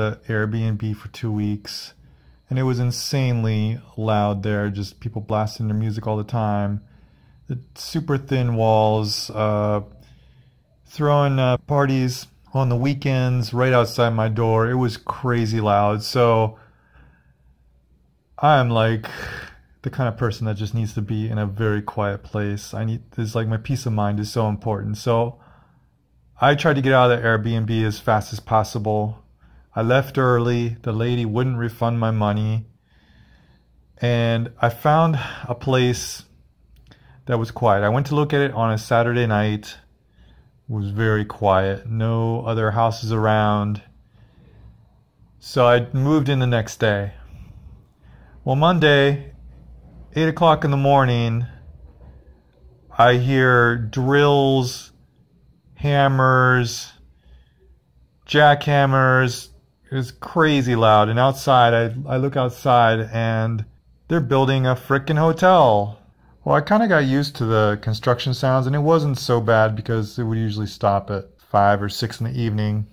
the Airbnb for 2 weeks, and it was insanely loud there, just people blasting their music all the time. The super thin walls, throwing parties on the weekends right outside my door. It was crazy loud. So I'm like the kind of person that just needs to be in a very quiet place. It's like my peace of mind is so important. So I tried to get out of the Airbnb as fast as possible. I left early. The lady wouldn't refund my money. And I found a place that was quiet. I went to look at it on a Saturday night. It was very quiet. No other houses around. So I moved in the next day. Well, Monday, 8 o'clock in the morning, I hear drills, hammers, jackhammers. It was crazy loud. And outside, I look outside and they're building a frickin' hotel. Well, I kind of got used to the construction sounds, and it wasn't so bad because it would usually stop at 5 or 6 in the evening.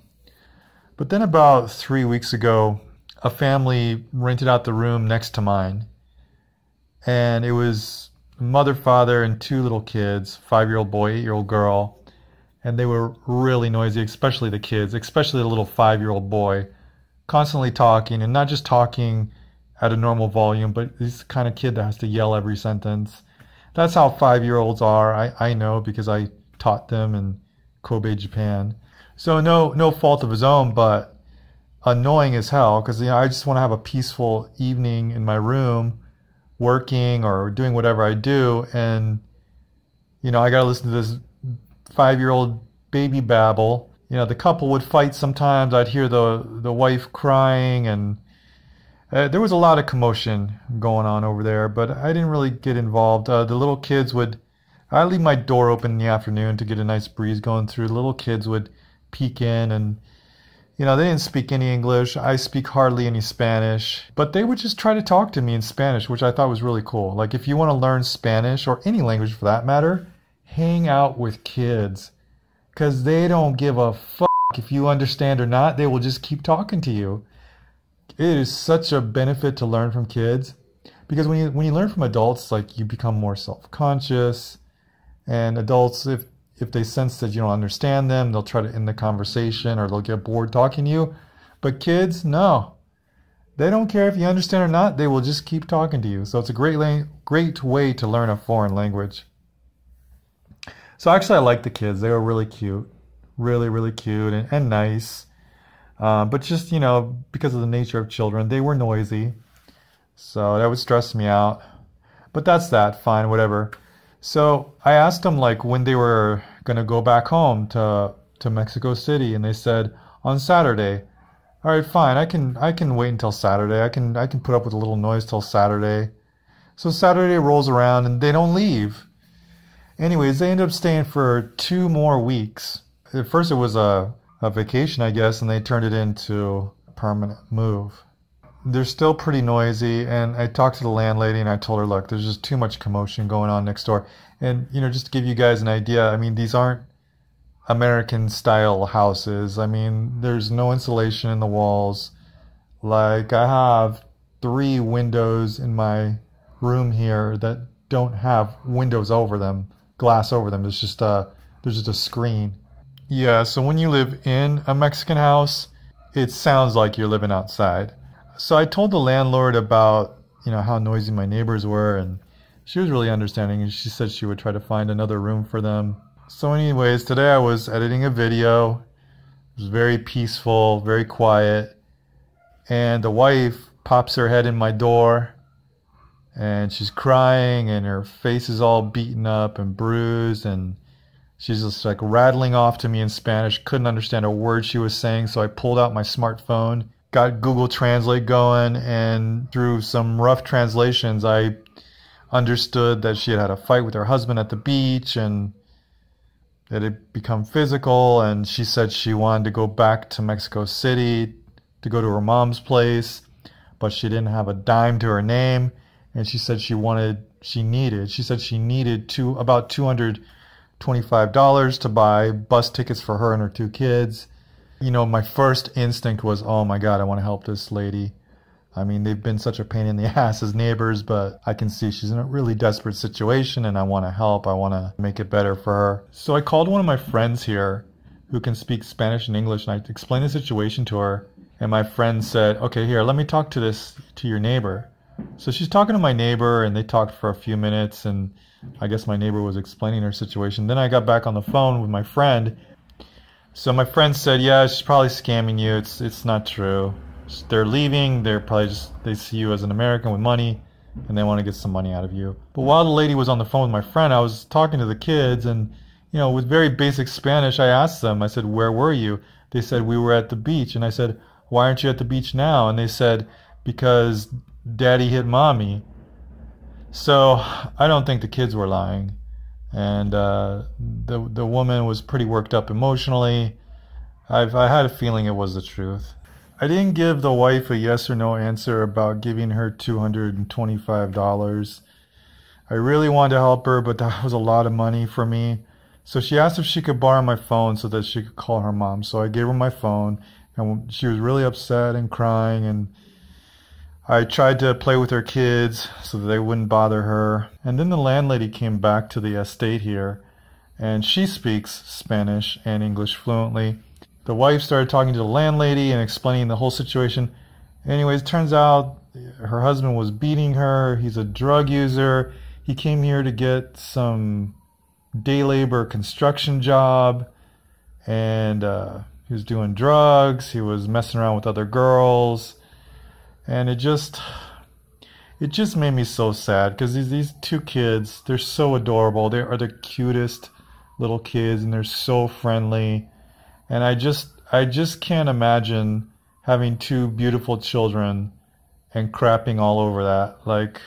But then about 3 weeks ago, a family rented out the room next to mine. And it was mother, father, and 2 little kids, 5-year-old boy, 8-year-old girl. And they were really noisy, especially the kids, especially the little 5-year-old boy, constantly talking, and not just talking at a normal volume, but he's the kind of kid that has to yell every sentence. That's how 5-year-olds are. I know because I taught them in Kobe, Japan. So no fault of his own, but annoying as hell because I just want to have a peaceful evening in my room, working or doing whatever I do, and I got to listen to this 5-year-old baby babble. The couple would fight sometimes. I'd hear the wife crying, and there was a lot of commotion going on over there, but I didn't really get involved. The little kids I'd leave my door open in the afternoon to get a nice breeze going through. The little kids would peek in, and they didn't speak any English. I speak hardly any Spanish, but they would just try to talk to me in Spanish, which I thought was really cool. Like, if you want to learn Spanish, or any language for that matter, hang out with kids, because they don't give a fuck if you understand or not. They will just keep talking to you. It is such a benefit to learn from kids, because when you learn from adults, like, you become more self-conscious, and adults, if they sense that you don't understand them, they'll try to end the conversation or they'll get bored talking to you. But kids, no. They don't care if you understand or not. They will just keep talking to you. So it's a great way to learn a foreign language. So actually I like the kids. They were really cute. Really, really cute and nice. But just, because of the nature of children, they were noisy. So that would stress me out. But that's that. Fine, whatever. So I asked them, like, when they were going to go back home to Mexico City, and they said on Saturday. All right, fine. I can wait until Saturday. I can put up with a little noise till Saturday. So Saturday rolls around and they don't leave. Anyways, they end up staying for 2 more weeks. At first it was a vacation, I guess, and they turned it into a permanent move. They're still pretty noisy, and I talked to the landlady and I told her, look, there's just too much commotion going on next door. And, just to give you guys an idea, I mean, these aren't American-style houses. I mean, there's no insulation in the walls. Like, I have 3 windows in my room here that don't have windows over them, glass over them. There's just a screen. Yeah, so when you live in a Mexican house, it sounds like you're living outside. So I told the landlord about, how noisy my neighbors were, and she was really understanding, and she said she would try to find another room for them. So anyways, today I was editing a video. It was very peaceful, very quiet, and the wife pops her head in my door, and she's crying, and her face is all beaten up and bruised, and she's just like rattling off to me in Spanish. Couldn't understand a word she was saying, so I pulled out my smartphone, got Google Translate going, and through some rough translations, I understood that she had had a fight with her husband at the beach, and it had become physical, and she said she wanted to go back to Mexico City to go to her mom's place, but she didn't have a dime to her name, and she said she needed about $225 to buy bus tickets for her and her 2 kids. You know, my first instinct was, oh my God, I want to help this lady. I mean, they've been such a pain in the ass as neighbors, but I can see she's in a really desperate situation and I want to help. I want to make it better for her. So I called one of my friends here who can speak Spanish and English, and I explained the situation to her. And my friend said, okay, here, let me talk to your neighbor. So she's talking to my neighbor, and they talked for a few minutes, and I guess my neighbor was explaining her situation. Then I got back on the phone with my friend. So my friend said, yeah, she's probably scamming you. It's not true. They're leaving. They're probably they see you as an American with money, and they want to get some money out of you. But while the lady was on the phone with my friend, I was talking to the kids, and you know, with very basic Spanish, I asked them, I said, where were you? They said, we were at the beach. And I said, why aren't you at the beach now? And they said, because daddy hit mommy. So I don't think the kids were lying. And the woman was pretty worked up emotionally. I had a feeling it was the truth. I didn't give the wife a yes or no answer about giving her $225. I really wanted to help her, but that was a lot of money for me. So she asked if she could borrow my phone so that she could call her mom. So I gave her my phone, and she was really upset and crying, and I tried to play with her kids so that they wouldn't bother her. And then the landlady came back to the estate here, and she speaks Spanish and English fluently. The wife started talking to the landlady and explaining the whole situation. Anyways, it turns out her husband was beating her. He's a drug user. He came here to get some day labor construction job, and he was doing drugs. He was messing around with other girls, and it just made me so sad because these two kids, they're so adorable. They are the cutest little kids, and they're so friendly. And I just can't imagine having two beautiful children and crapping all over that. Like,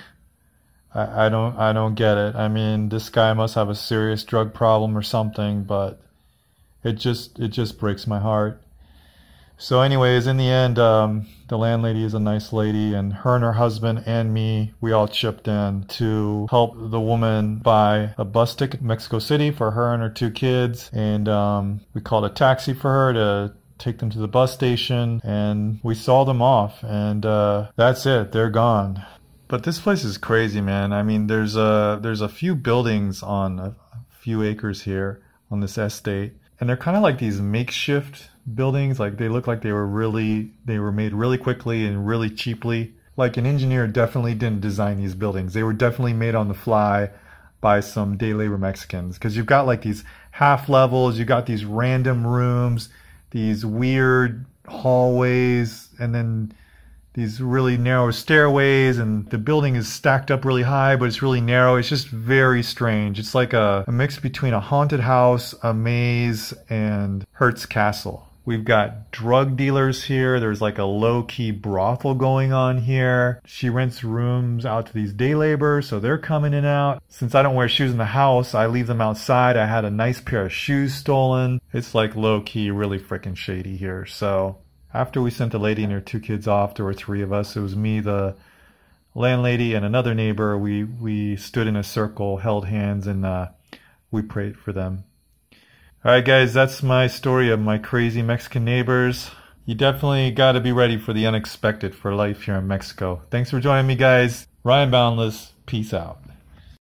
I don't get it. I mean, this guy must have a serious drug problem or something, but it just breaks my heart. So anyways, in the end, the landlady is a nice lady, and her husband and me, we all chipped in to help the woman buy a bus ticket to Mexico City for her and her two kids. And we called a taxi for her to take them to the bus station, and we saw them off, and that's it. They're gone. But this place is crazy, man. I mean, there's a few buildings on a few acres here on this estate, and they're kind of like these makeshift buildings. Like, they look like they were made really quickly and really cheaply. Like, an engineer definitely didn't design these buildings. They were definitely made on the fly by some day labor Mexicans, because you've got like these half levels, you got these random rooms, these weird hallways, and then these really narrow stairways, and the building is stacked up really high, but it's really narrow. It's just very strange. It's like a mix between a haunted house, a maze, and Hertz Castle. We've got drug dealers here. There's like a low-key brothel going on here. She rents rooms out to these day laborers, so they're coming in and out. Since I don't wear shoes in the house, I leave them outside. I had a nice pair of shoes stolen. It's like low-key, really freaking shady here. So after we sent the lady and her two kids off, there were three of us. It was me, the landlady, and another neighbor. We stood in a circle, held hands, and we prayed for them. Alright guys, that's my story of my crazy Mexican neighbors. You definitely got to be ready for the unexpected for life here in Mexico. Thanks for joining me, guys. Ryan Boundless, peace out.